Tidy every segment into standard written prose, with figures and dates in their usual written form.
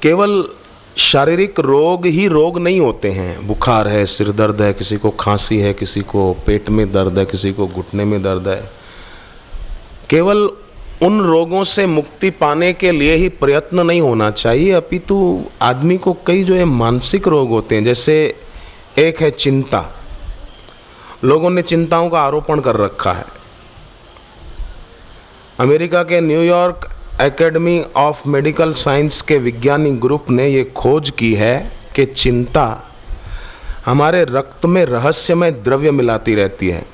केवल शारीरिक रोग ही रोग नहीं होते हैं। बुखार है, सिर दर्द है, किसी को खांसी है, किसी को पेट में दर्द है, किसी को घुटने में दर्द है। केवल उन रोगों से मुक्ति पाने के लिए ही प्रयत्न नहीं होना चाहिए, अपितु आदमी को कई जो है मानसिक रोग होते हैं। जैसे एक है चिंता। लोगों ने चिंताओं का आरोपण कर रखा है। अमेरिका के New York academy of medical science के वैज्ञानिक ग्रुप ने ये खोज की है कि चिंता हमारे रक्त में रहस्यमय द्रव्य मिलाती रहती है,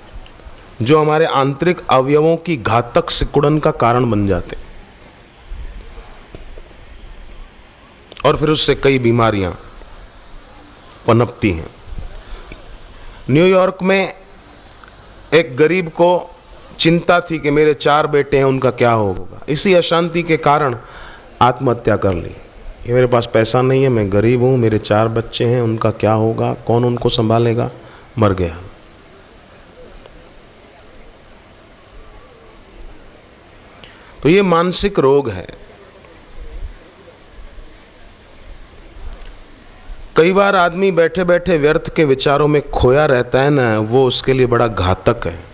जो हमारे आंतरिक अवयवों की घातक सिकुड़न का कारण बन जाते हैं और फिर उससे कई बीमारियां पनपती हैं। न्यूयॉर्क में एक गरीब को चिंता थी कि मेरे 4 बेटे हैं, उनका क्या होगा। इसी अशांति के कारण आत्महत्या कर ली कि मेरे पास पैसा नहीं है, मैं गरीब हूँ, मेरे 4 बच्चे हैं, उनका क्या होगा, कौन उनको संभालेगा। मर गया। तो ये मानसिक रोग है। कई बार आदमी बैठे बैठे व्यर्थ के विचारों में खोया रहता है ना, वो उसके लिए बड़ा घातक है।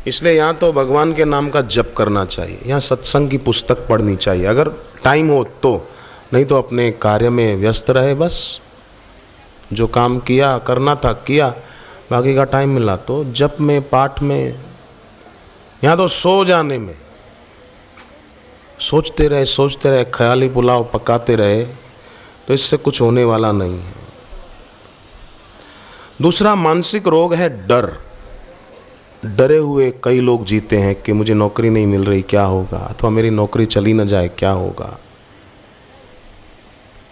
इसलिए यहाँ तो भगवान के नाम का जप करना चाहिए, यहाँ सत्संग की पुस्तक पढ़नी चाहिए अगर टाइम हो तो, नहीं तो अपने कार्य में व्यस्त रहे। बस जो काम किया करना था किया, बाकी का टाइम मिला तो जप में, पाठ में। यहाँ तो सो जाने में सोचते रहे, ख्याली पुलाव पकाते रहे, तो इससे कुछ होने वाला नहीं है। दूसरा मानसिक रोग है डर। डरे हुए कई लोग जीते हैं कि मुझे नौकरी नहीं मिल रही, क्या होगा, अथवा मेरी नौकरी चली न जाए, क्या होगा।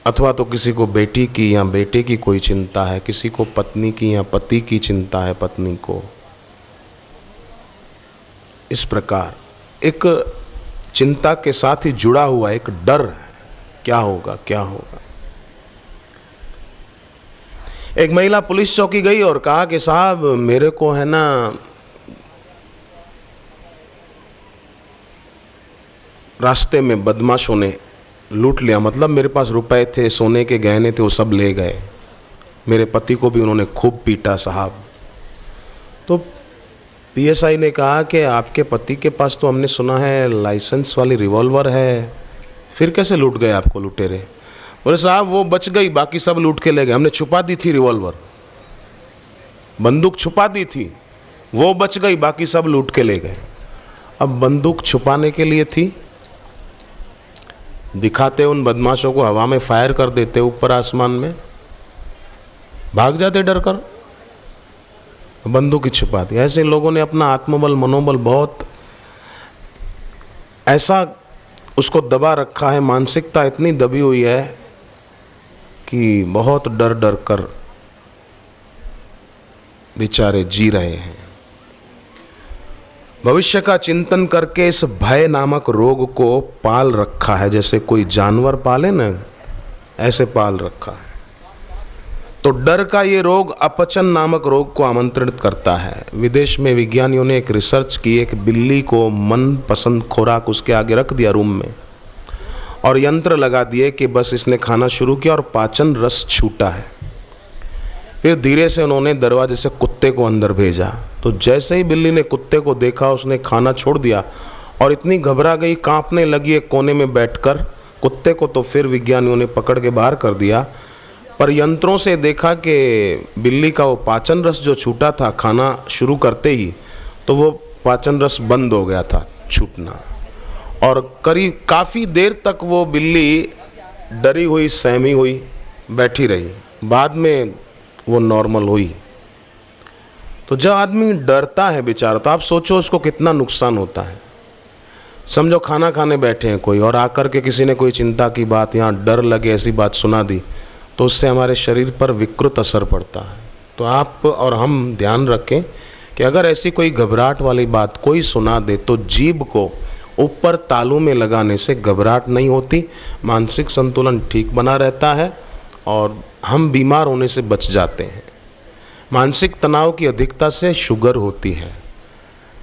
अथवा तो किसी को बेटी की या बेटे की कोई चिंता है, किसी को पत्नी की या पति की चिंता है, पत्नी को। इस प्रकार एक चिंता के साथ ही जुड़ा हुआ एक डर है, क्या होगा, क्या होगा। एक महिला पुलिस चौकी गई और कहा कि साहब मेरे को है ना रास्ते में बदमाशों ने लूट लिया, मतलब मेरे पास रुपए थे, सोने के गहने थे, वो सब ले गए। मेरे पति को भी उन्होंने खूब पीटा साहब। तो पीएसआई ने कहा कि आपके पति के पास तो हमने सुना है लाइसेंस वाली रिवॉल्वर है, फिर कैसे लूट गए आपको लुटेरे। बोले साहब वो बच गई, बाकी सब लूट के ले गए। हमने छुपा दी थी रिवॉल्वर, बंदूक छुपा दी थी, वो बच गई, बाकी सब लूट के ले गए। अब बंदूक छुपाने के लिए थी, दिखाते उन बदमाशों को, हवा में फायर कर देते, ऊपर आसमान में भाग जाते डर कर, बंदूक ही छुपा दी। ऐसे लोगों ने अपना आत्मबल, मनोबल बहुत ऐसा उसको दबा रखा है, मानसिकता इतनी दबी हुई है कि बहुत डर डर कर बेचारे जी रहे हैं। भविष्य का चिंतन करके इस भय नामक रोग को पाल रखा है, जैसे कोई जानवर पाले ना, ऐसे पाल रखा है। तो डर का ये रोग अपचन नामक रोग को आमंत्रित करता है। विदेश में विज्ञानियों ने एक रिसर्च की, एक बिल्ली को मनपसंद खुराक उसके आगे रख दिया रूम में और यंत्र लगा दिए कि बस इसने खाना शुरू किया और पाचन रस छूटा है। फिर धीरे से उन्होंने दरवाजे से कुत्ते को अंदर भेजा, तो जैसे ही बिल्ली ने कुत्ते को देखा उसने खाना छोड़ दिया और इतनी घबरा गई, कांपने लगी एक कोने में बैठकर। कुत्ते को तो फिर विज्ञानियों ने पकड़ के बाहर कर दिया, पर यंत्रों से देखा कि बिल्ली का वो पाचन रस जो छूटा था खाना शुरू करते ही, तो वो पाचन रस बंद हो गया था छूटना, और करीब काफ़ी देर तक वो बिल्ली डरी हुई, सहमी हुई बैठी रही। बाद में वो नॉर्मल हुई। तो जब आदमी डरता है बेचारा, तो आप सोचो उसको कितना नुकसान होता है। समझो खाना खाने बैठे हैं कोई और आकर के किसी ने कोई चिंता की बात, यहाँ डर लगे ऐसी बात सुना दी, तो उससे हमारे शरीर पर विकृत असर पड़ता है। तो आप और हम ध्यान रखें कि अगर ऐसी कोई घबराहट वाली बात कोई सुना दे, तो जीभ को ऊपर तालू में लगाने से घबराहट नहीं होती, मानसिक संतुलन ठीक बना रहता है और हम बीमार होने से बच जाते हैं। मानसिक तनाव की अधिकता से शुगर होती है।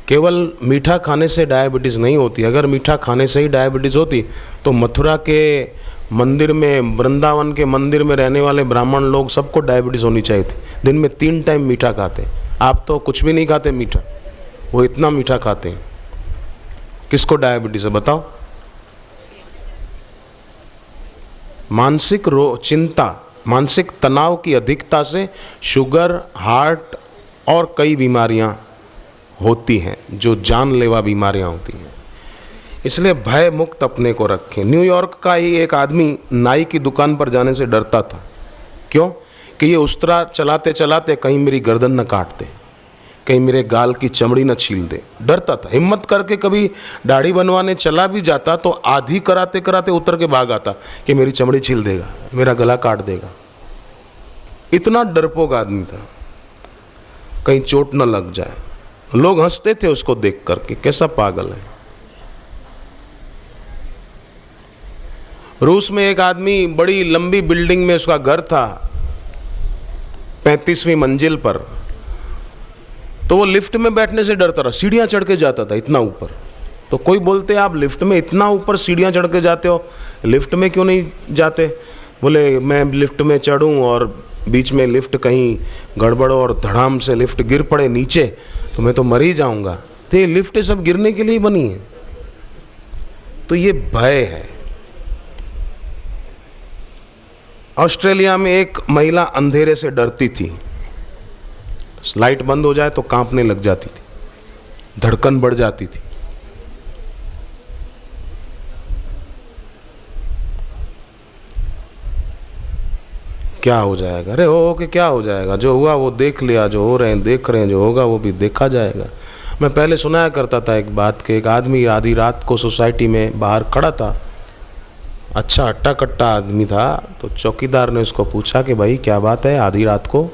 केवल मीठा खाने से डायबिटीज़ नहीं होती। अगर मीठा खाने से ही डायबिटीज़ होती तो मथुरा के मंदिर में, वृंदावन के मंदिर में रहने वाले ब्राह्मण लोग सबको डायबिटीज़ होनी चाहिए थी। दिन में 3 टाइम मीठा खाते। आप तो कुछ भी नहीं खाते मीठा, वो इतना मीठा खाते हैं। किसको डायबिटीज़ है बताओ? मानसिक चिंता, मानसिक तनाव की अधिकता से शुगर, हार्ट और कई बीमारियां होती हैं जो जानलेवा बीमारियां होती हैं। इसलिए भय मुक्त अपने को रखें। न्यूयॉर्क का ही एक आदमी नाई की दुकान पर जाने से डरता था। क्यों? कि ये उस्तरा चलाते चलाते कहीं मेरी गर्दन न काट दे, कहीं मेरे गाल की चमड़ी न छील दे। डरता था। हिम्मत करके कभी दाढ़ी बनवाने चला भी जाता तो आधी कराते कराते उतर के भाग आता कि मेरी चमड़ी छील देगा, मेरा गला काट देगा। इतना डरपोक आदमी था, कहीं चोट न लग जाए। लोग हंसते थे उसको देख करके, कैसा पागल है। रूस में एक आदमी, बड़ी लंबी बिल्डिंग में उसका घर था, 35वीं मंजिल पर, तो वो लिफ्ट में बैठने से डरता रहा, सीढ़ियां चढ़ के जाता था इतना ऊपर। तो कोई बोलते आप लिफ्ट में इतना ऊपर सीढ़ियां चढ़ के जाते हो, लिफ्ट में क्यों नहीं जाते? बोले मैं लिफ्ट में चढ़ूं और बीच में लिफ्ट कहीं गड़बड़ और धड़ाम से लिफ्ट गिर पड़े नीचे तो मैं तो मर ही जाऊंगा। तो ये लिफ्ट सब गिरने के लिए बनी है। तो ये भय है। ऑस्ट्रेलिया में एक महिला अंधेरे से डरती थी। लाइट बंद हो जाए तो कांपने लग जाती थी, धड़कन बढ़ जाती थी। क्या हो जाएगा? अरे हो कि क्या हो जाएगा? जो हुआ वो देख लिया, जो हो रहे हैं देख रहे हैं, जो होगा वो भी देखा जाएगा। मैं पहले सुनाया करता था एक बात के, एक आदमी आधी रात को सोसाइटी में बाहर खड़ा था, अच्छा हट्टा कट्टा आदमी था। तो चौकीदार ने उसको पूछा कि भाई क्या बात है, आधी रात को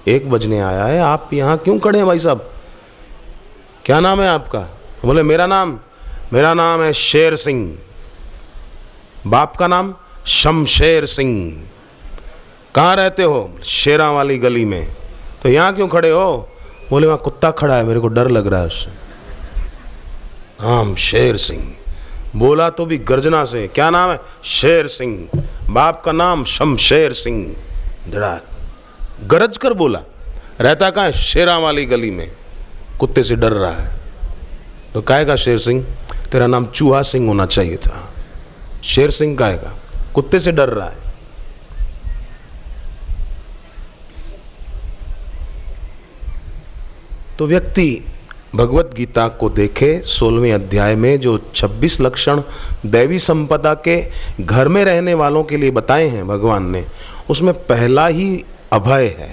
1 बजने आया है, आप यहाँ क्यों खड़े हैं भाई साहब? क्या नाम है आपका? तो बोले मेरा नाम है शेर सिंह। बाप का नाम शमशेर सिंह। कहाँ रहते हो? शेरा वाली गली में। तो यहाँ क्यों खड़े हो? बोले वहाँ कुत्ता खड़ा है, मेरे को डर लग रहा है उससे। नाम शेर सिंह। बोला तो भी गर्जना से, क्या नाम है? शेर सिंह। बाप का नाम शमशेर सिंह। जरा गरज कर बोला, रहता कहाँ है? शेरा वाली गली में, कुत्ते से डर रहा है। तो काहेगा शेर सिंह? तेरा नाम चूहा सिंह होना चाहिए था। शेर सिंह काहेगा? कुत्ते से डर रहा है। तो व्यक्ति भगवत गीता को देखे, 16वें अध्याय में जो 26 लक्षण दैवी संपदा के घर में रहने वालों के लिए बताए हैं भगवान ने, उसमें पहला ही अभय है।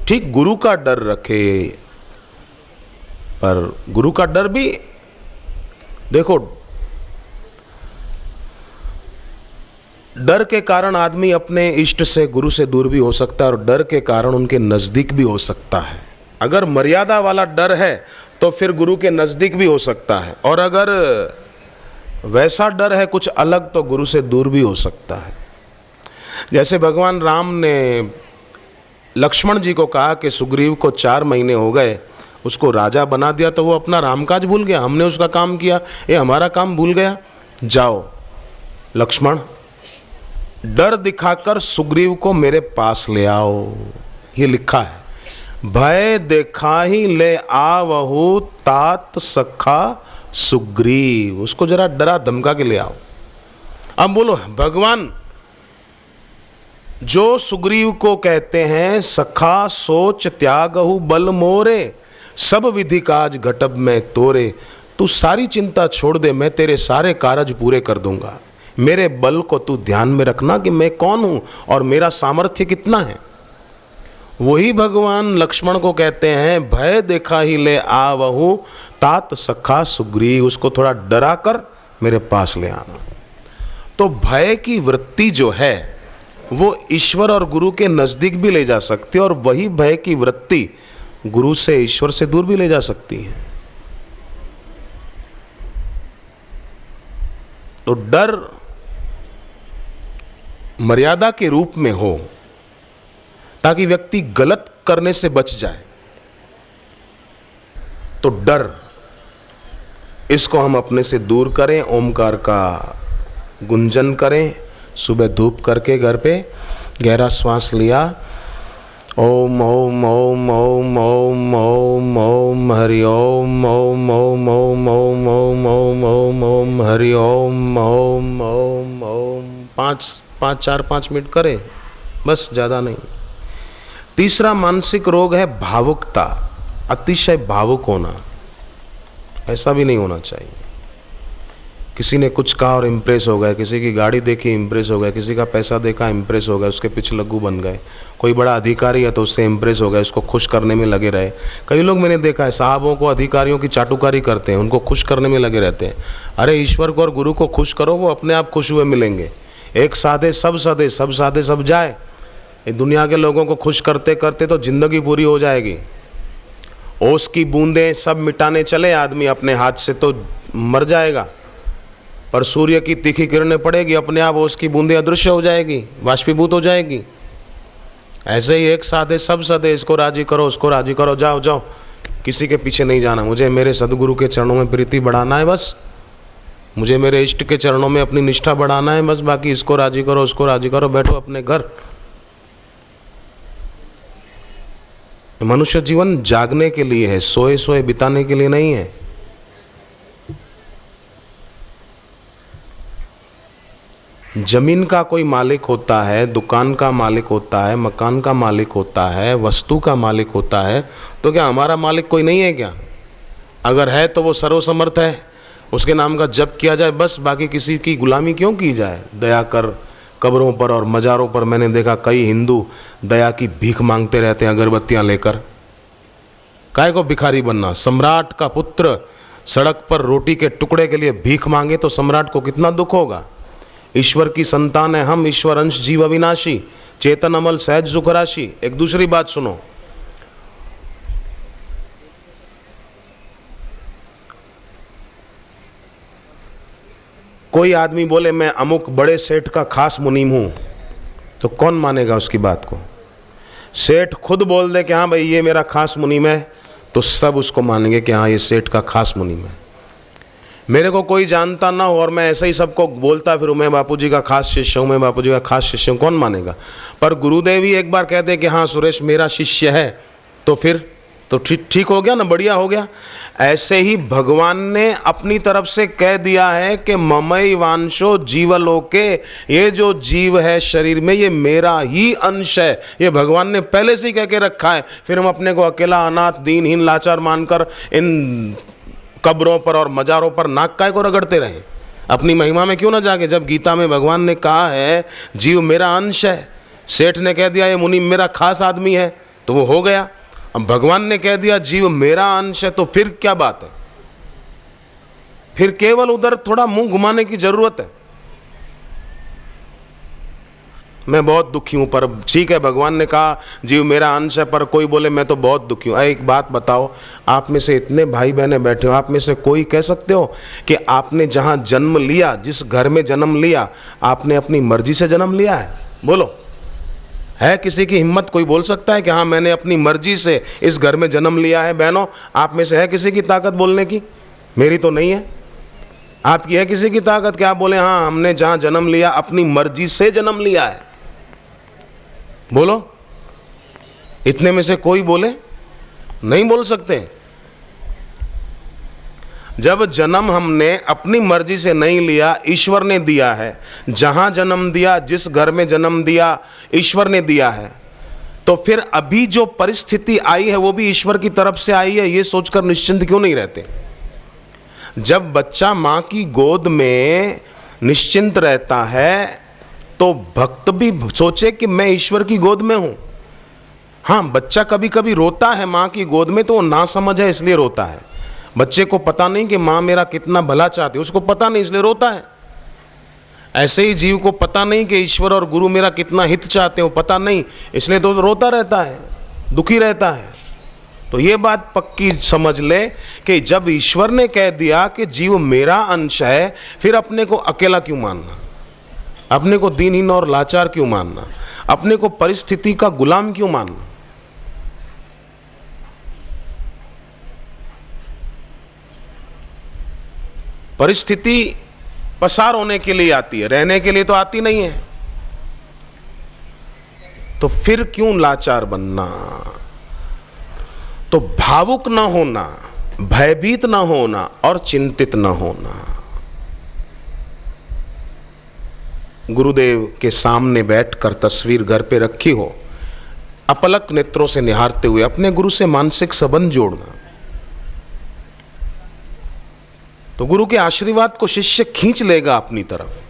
ठीक गुरु का डर रखे, पर गुरु का डर भी देखो, डर के कारण आदमी अपने इष्ट से, गुरु से दूर भी हो सकता है और डर के कारण उनके नज़दीक भी हो सकता है। अगर मर्यादा वाला डर है तो फिर गुरु के नज़दीक भी हो सकता है, और अगर वैसा डर है कुछ अलग तो गुरु से दूर भी हो सकता है। जैसे भगवान राम ने लक्ष्मण जी को कहा कि सुग्रीव को 4 महीने हो गए, उसको राजा बना दिया तो वो अपना रामकाज भूल गया, हमने उसका काम किया, ये हमारा काम भूल गया। जाओ लक्ष्मण, डर दिखाकर सुग्रीव को मेरे पास ले आओ। ये लिखा है, भय देखा ही ले आवहु तात सखा सुग्रीव। उसको जरा डरा धमका के ले आओ। अब बोलो भगवान जो सुग्रीव को कहते हैं सखा सोच त्यागहु बल मोरे, सब विधि काज घटब में तोरे, तू सारी चिंता छोड़ दे, मैं तेरे सारे कारज पूरे कर दूंगा। मेरे बल को तू ध्यान में रखना कि मैं कौन हूं और मेरा सामर्थ्य कितना है। वही भगवान लक्ष्मण को कहते हैं भय देखा ही ले आवहु तात सखा सुग्रीव। उसको थोड़ा डरा कर मेरे पास ले आना। तो भय की वृत्ति जो है वो ईश्वर और गुरु के नजदीक भी ले जा सकती है, और वही भय की वृत्ति गुरु से, ईश्वर से दूर भी ले जा सकती है। तो डर मर्यादा के रूप में हो ताकि व्यक्ति गलत करने से बच जाए। तो डर इसको हम अपने से दूर करें, ओमकार का गुंजन करें। सुबह धूप करके घर पे गहरा श्वास लिया, ओम ओम ओम ओम ओम ओम ओम हरि ओम ओम ओम ओम ओम ओम ओम ओम ओम हरि ओम ओम ओम ओम 5 मिनट करें बस, ज़्यादा नहीं। तीसरा मानसिक रोग है भावुकता, अतिशय भावुक होना। ऐसा भी नहीं होना चाहिए। किसी ने कुछ कहा और इम्प्रेस हो गए, किसी की गाड़ी देखी इम्प्रेस हो गए, किसी का पैसा देखा इम्प्रेस हो गए, उसके पीछे लग्गू बन गए। कोई बड़ा अधिकारी है तो उससे इम्प्रेस हो गए, उसको खुश करने में लगे रहे। कई लोग मैंने देखा है साहबों को, अधिकारियों की चाटुकारी करते हैं, उनको खुश करने में लगे रहते हैं। अरे ईश्वर को और गुरु को खुश करो, वो अपने आप खुश हुए मिलेंगे। एक साधे सब साधे, सब साधे सब जाए। दुनिया के लोगों को खुश करते करते तो जिंदगी पूरी हो जाएगी। ओस की बूंदें सब मिटाने चले आदमी अपने हाथ से तो मर जाएगा, पर सूर्य की तीखी किरणें पड़ेगी, अपने आप ओस की बूंदें अदृश्य हो जाएगी, वाष्पीभूत हो जाएगी। ऐसे ही एक साधे सब साधे, इसको राजी करो, उसको राजी करो, जाओ जाओ, किसी के पीछे नहीं जाना। मुझे मेरे सदगुरु के चरणों में प्रीति बढ़ाना है बस, मुझे मेरे इष्ट के चरणों में अपनी निष्ठा बढ़ाना है बस, बाकी इसको राजी करो, उसको राजी करो, बैठो अपने घर। मनुष्य जीवन जागने के लिए है, सोए सोए बिताने के लिए नहीं है। जमीन का कोई मालिक होता है, दुकान का मालिक होता है, मकान का मालिक होता है, वस्तु का मालिक होता है, तो क्या हमारा मालिक कोई नहीं है क्या? अगर है तो वो सर्वसमर्थ है, उसके नाम का जप किया जाए बस, बाकी किसी की गुलामी क्यों की जाए? दया कर। कब्रों पर और मज़ारों पर मैंने देखा कई हिंदू दया की भीख मांगते रहते हैं अगरबत्तियां लेकर। काय को भिखारी बनना? सम्राट का पुत्र सड़क पर रोटी के टुकड़े के लिए भीख मांगे तो सम्राट को कितना दुख होगा। ईश्वर की संतान है हम, ईश्वर अंश जीव अविनाशी, चेतन अमल सहज सुख राशि। एक दूसरी बात सुनो, कोई आदमी बोले मैं अमुक बड़े सेठ का खास मुनीम हूं, तो कौन मानेगा उसकी बात को? सेठ खुद बोल दे कि हाँ भाई ये मेरा खास मुनीम है, तो सब उसको मानेंगे कि हाँ ये सेठ का खास मुनीम है। मेरे को कोई जानता ना हो और मैं ऐसे ही सबको बोलता फिर मैं बापूजी का खास शिष्य हूँ, मैं बापूजी का खास शिष्य हूँ, कौन मानेगा? पर गुरुदेव ही एक बार कह दे कि हाँ सुरेश मेरा शिष्य है, तो फिर तो ठीक हो गया ना, बढ़िया हो गया। ऐसे ही भगवान ने अपनी तरफ से कह दिया है कि ममई वांशो जीवलोके, ये जो जीव है शरीर में ये मेरा ही अंश है, ये भगवान ने पहले से ही कह के रखा है। फिर हम अपने को अकेला अनाथ दीनहीन लाचार मानकर इन कब्रों पर और मजारों पर नाक काय को रगड़ते रहें? अपनी महिमा में क्यों ना जाके? जब गीता में भगवान ने कहा है जीव मेरा अंश है, सेठ ने कह दिया ये मुनि मेरा खास आदमी है, तो वो हो गया। अब भगवान ने कह दिया जीव मेरा अंश है, तो फिर क्या बात है? फिर केवल उधर थोड़ा मुंह घुमाने की जरूरत है। मैं बहुत दुखी हूं, पर ठीक है भगवान ने कहा जीव मेरा अंश है, पर कोई बोले मैं तो बहुत दुखी हूं। एक बात बताओ, आप में से इतने भाई बहनें बैठे हो, आप में से कोई कह सकते हो कि आपने जहां जन्म लिया, जिस घर में जन्म लिया, आपने अपनी मर्जी से जन्म लिया है? बोलो, है किसी की हिम्मत? कोई बोल सकता है कि हाँ मैंने अपनी मर्जी से इस घर में जन्म लिया है? बहनों, आप में से है किसी की ताकत बोलने की? मेरी तो नहीं है। आपकी है किसी की ताकत कि आप बोले हाँ हमने जहां जन्म लिया अपनी मर्जी से जन्म लिया है? बोलो, इतने में से कोई बोले? नहीं बोल सकते। जब जन्म हमने अपनी मर्जी से नहीं लिया, ईश्वर ने दिया है। जहां जन्म दिया, जिस घर में जन्म दिया, ईश्वर ने दिया है। तो फिर अभी जो परिस्थिति आई है वो भी ईश्वर की तरफ से आई है, ये सोचकर निश्चिंत क्यों नहीं रहते? जब बच्चा मां की गोद में निश्चिंत रहता है तो भक्त भी सोचे कि मैं ईश्वर की गोद में हूं। हाँ, बच्चा कभी कभी रोता है मां की गोद में, तो वो ना समझ है इसलिए रोता है। बच्चे को पता नहीं कि माँ मेरा कितना भला चाहती है, उसको पता नहीं इसलिए रोता है। ऐसे ही जीव को पता नहीं कि ईश्वर और गुरु मेरा कितना हित चाहते हो, पता नहीं, इसलिए तो रोता रहता है, दुखी रहता है। तो ये बात पक्की समझ ले कि जब ईश्वर ने कह दिया कि जीव मेरा अंश है, फिर अपने को अकेला क्यों मानना? अपने को दीनहीन और लाचार क्यों मानना? अपने को परिस्थिति का गुलाम क्यों मानना? परिस्थिति पसार होने के लिए आती है, रहने के लिए तो आती नहीं है। तो फिर क्यों लाचार बनना? तो भावुक ना होना, भयभीत ना होना और चिंतित ना होना। गुरुदेव के सामने बैठकर तस्वीर घर पे रखी हो, अपलक नेत्रों से निहारते हुए अपने गुरु से मानसिक संबंध जोड़ना। तो गुरु के आशीर्वाद को शिष्य खींच लेगा अपनी तरफ।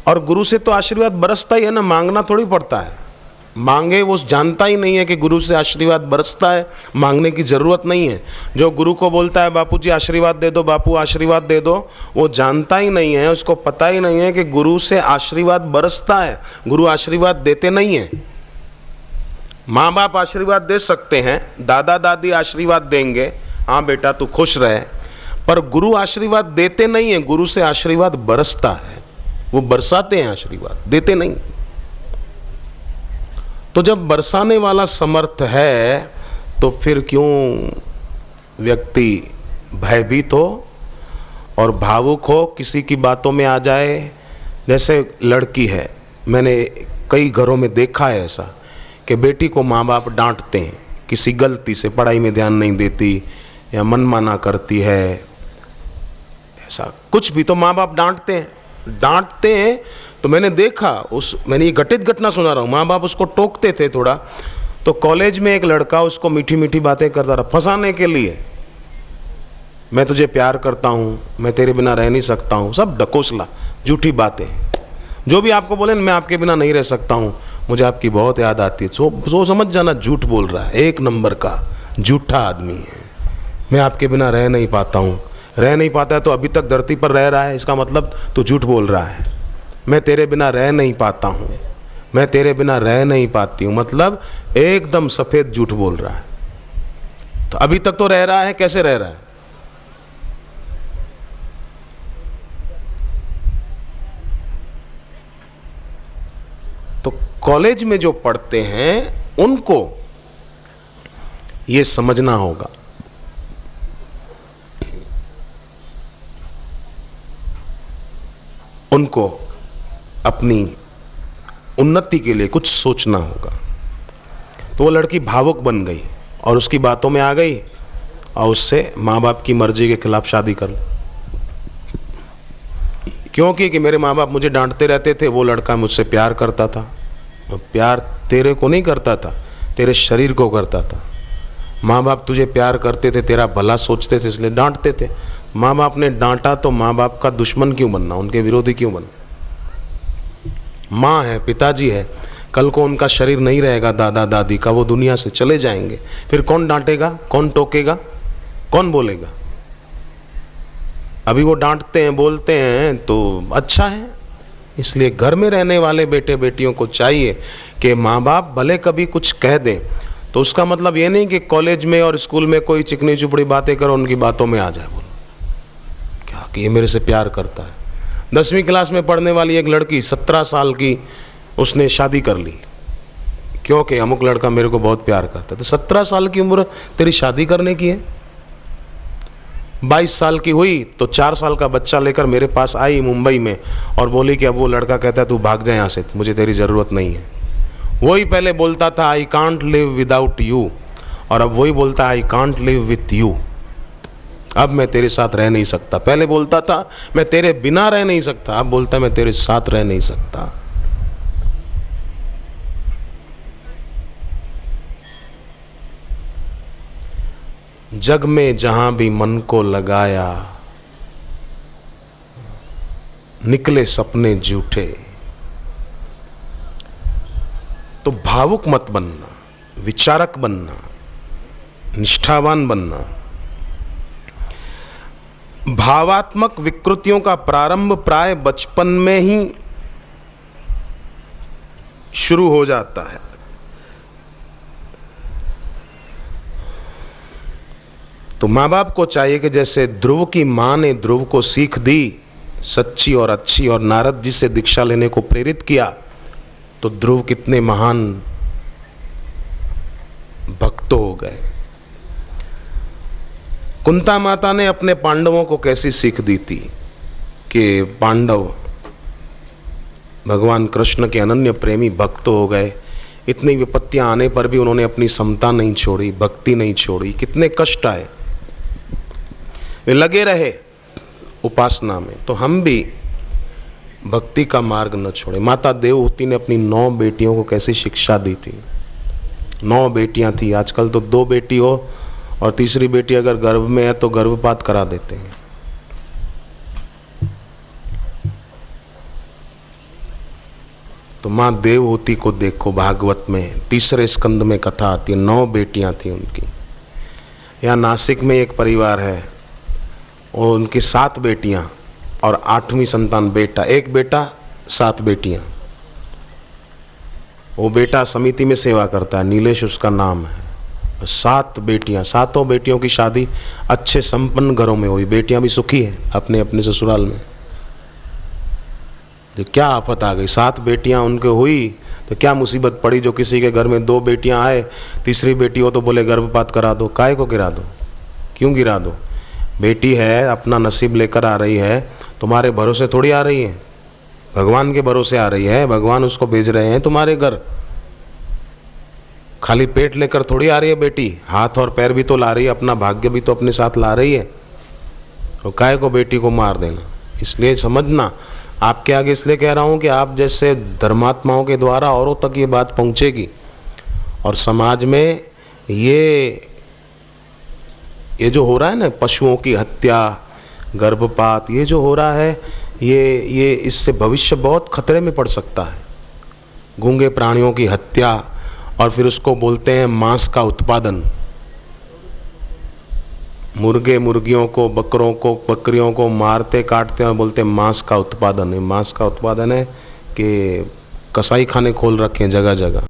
और गुरु से तो आशीर्वाद बरसता ही है ना, मांगना थोड़ी पड़ता है। मांगे वो जानता ही नहीं है कि गुरु से आशीर्वाद बरसता है, मांगने की जरूरत नहीं है। जो गुरु को बोलता है बापू जी आशीर्वाद दे दो, बापू आशीर्वाद दे दो, वो जानता ही नहीं है, उसको पता ही नहीं है कि गुरु से आशीर्वाद बरसता है। गुरु आशीर्वाद देते नहीं है। माँ बाप आशीर्वाद दे सकते हैं, दादा दादी आशीर्वाद देंगे, हाँ बेटा तू खुश रहे, पर गुरु आशीर्वाद देते नहीं है। गुरु से आशीर्वाद बरसता है, वो बरसाते हैं, आशीर्वाद देते नहीं। तो जब बरसाने वाला समर्थ है तो फिर क्यों व्यक्ति भयभीत हो और भावुक हो, किसी की बातों में आ जाए। जैसे लड़की है, मैंने कई घरों में देखा है ऐसा कि बेटी को माँ बाप डांटते हैं किसी गलती से, पढ़ाई में ध्यान नहीं देती या मनमाना करती है, ऐसा कुछ भी, तो माँ बाप डांटते हैं। तो मैंने देखा, मैंने ये घटित घटना सुना रहा हूँ, माँ बाप उसको टोकते थे थोड़ा। तो कॉलेज में एक लड़का उसको मीठी मीठी बातें करता रहा फंसाने के लिए, मैं तुझे प्यार करता हूँ, मैं तेरे बिना रह नहीं सकता हूँ, सब ढकोसला, झूठी बातें। जो भी आपको बोले मैं आपके बिना नहीं रह सकता हूँ, मुझे आपकी बहुत याद आती है, तो समझ जाना झूठ बोल रहा है, एक नंबर का झूठा आदमी है। मैं आपके बिना रह नहीं पाता हूँ, रह नहीं पाता है तो अभी तक धरती पर रह रहा है, इसका मतलब तू झूठ बोल रहा है। मैं तेरे बिना रह नहीं पाता हूँ, मैं तेरे बिना रह नहीं पाती हूँ, मतलब एकदम सफ़ेद झूठ बोल रहा है। तो अभी तक तो रह रहा है, कैसे रह रहा है? तो कॉलेज में जो पढ़ते हैं उनको ये समझना होगा, उनको अपनी उन्नति के लिए कुछ सोचना होगा। तो वो लड़की भावुक बन गई और उसकी बातों में आ गई और उससे माँ बाप की मर्जी के खिलाफ शादी कर ली। क्योंकि कि मेरे माँ बाप मुझे डांटते रहते थे, वो लड़का मुझसे प्यार करता था। प्यार तेरे को नहीं करता था, तेरे शरीर को करता था। माँ बाप तुझे प्यार करते थे, तेरा भला सोचते थे, इसलिए डांटते थे। माँ बाप ने डांटा तो माँ बाप का दुश्मन क्यों बनना, उनके विरोधी क्यों बनना? माँ है, पिताजी है, कल को उनका शरीर नहीं रहेगा दादा दादी का, वो दुनिया से चले जाएंगे, फिर कौन डांटेगा, कौन टोकेगा, कौन बोलेगा? अभी वो डांटते हैं, बोलते हैं तो अच्छा है। इसलिए घर में रहने वाले बेटे बेटियों को चाहिए कि माँ बाप भले कभी कुछ कह दें तो उसका मतलब ये नहीं कि कॉलेज में और स्कूल में कोई चिकनी चुपड़ी बातें करो, उनकी बातों में आ जाए बोलो क्या कि ये मेरे से प्यार करता है। 10वीं क्लास में पढ़ने वाली एक लड़की 17 साल की, उसने शादी कर ली क्योंकि अमुक लड़का मेरे को बहुत प्यार करता है। तो 17 साल की उम्र तेरी शादी करने की है। 22 साल की हुई तो 4 साल का बच्चा लेकर मेरे पास आई मुंबई में और बोली कि अब वो लड़का कहता है तू भाग जा यहाँ से, मुझे तेरी ज़रूरत नहीं है। वही पहले बोलता था I can't live without you, और अब वही बोलता है I can't live with you. अब मैं तेरे साथ रह नहीं सकता। पहले बोलता था मैं तेरे बिना रह नहीं सकता, अब बोलता मैं तेरे साथ रह नहीं सकता। जग में जहां भी मन को लगाया, निकले सपने झूठे। तो भावुक मत बनना, विचारक बनना, निष्ठावान बनना। भावात्मक विकृतियों का प्रारंभ प्राय बचपन में ही शुरू हो जाता है। तो माँ बाप को चाहिए कि जैसे ध्रुव की माँ ने ध्रुव को सीख दी सच्ची और अच्छी, और नारद जी से दीक्षा लेने को प्रेरित किया, तो ध्रुव कितने महान भक्त हो गए। कुंता माता ने अपने पांडवों को कैसी सीख दी थी कि पांडव भगवान कृष्ण के अनन्य प्रेमी भक्त हो गए। इतनी विपत्तियां आने पर भी उन्होंने अपनी समता नहीं छोड़ी, भक्ति नहीं छोड़ी। कितने कष्ट आए, वे लगे रहे उपासना में। तो हम भी भक्ति का मार्ग न छोड़े। माता देवहूति ने अपनी 9 बेटियों को कैसी शिक्षा दी थी। 9 बेटियां थी, आजकल तो 2 बेटी हो और तीसरी बेटी अगर गर्भ में है तो गर्भपात करा देते हैं। तो माँ देवहूति को देखो, भागवत में 3रे स्कंद में कथा आती है। 9 बेटियां थी उनकी। यहाँ नासिक में एक परिवार है और उनकी 7 बेटियां और 8वीं संतान बेटा। एक बेटा 7 बेटियां। वो बेटा समिति में सेवा करता है, नीलेश उसका नाम है। 7 बेटियां, 7 बेटियों की शादी अच्छे संपन्न घरों में हुई। बेटियां भी सुखी हैं अपने अपने ससुराल में। जो क्या आफत आ गई, 7 बेटियां उनके हुई तो क्या मुसीबत पड़ी। जो किसी के घर में 2 बेटियां आए, तीसरी बेटी हो तो बोले गर्भपात करा दो। काहे को गिरा दो, क्यों गिरा दो। बेटी है, अपना नसीब लेकर आ रही है, तुम्हारे भरोसे थोड़ी आ रही है, भगवान के भरोसे आ रही है। भगवान उसको भेज रहे हैं तुम्हारे घर। खाली पेट लेकर थोड़ी आ रही है बेटी, हाथ और पैर भी तो ला रही है, अपना भाग्य भी तो अपने साथ ला रही है। तो काहे को बेटी को मार देना। इसलिए समझना, आपके आगे इसलिए कह रहा हूँ कि आप जैसे धर्मात्माओं के द्वारा औरों तक ये बात पहुँचेगी और समाज में ये जो हो रहा है ना, पशुओं की हत्या, गर्भपात, ये जो हो रहा है, ये इससे भविष्य बहुत खतरे में पड़ सकता है। गूंगे प्राणियों की हत्या और फिर उसको बोलते हैं मांस का उत्पादन। मुर्गे मुर्गियों को, बकरों को, बकरियों को मारते काटते हैं, बोलते हैं मांस का उत्पादन है। मांस का उत्पादन है कि कसाई खाने खोल रखे हैं जगह जगह।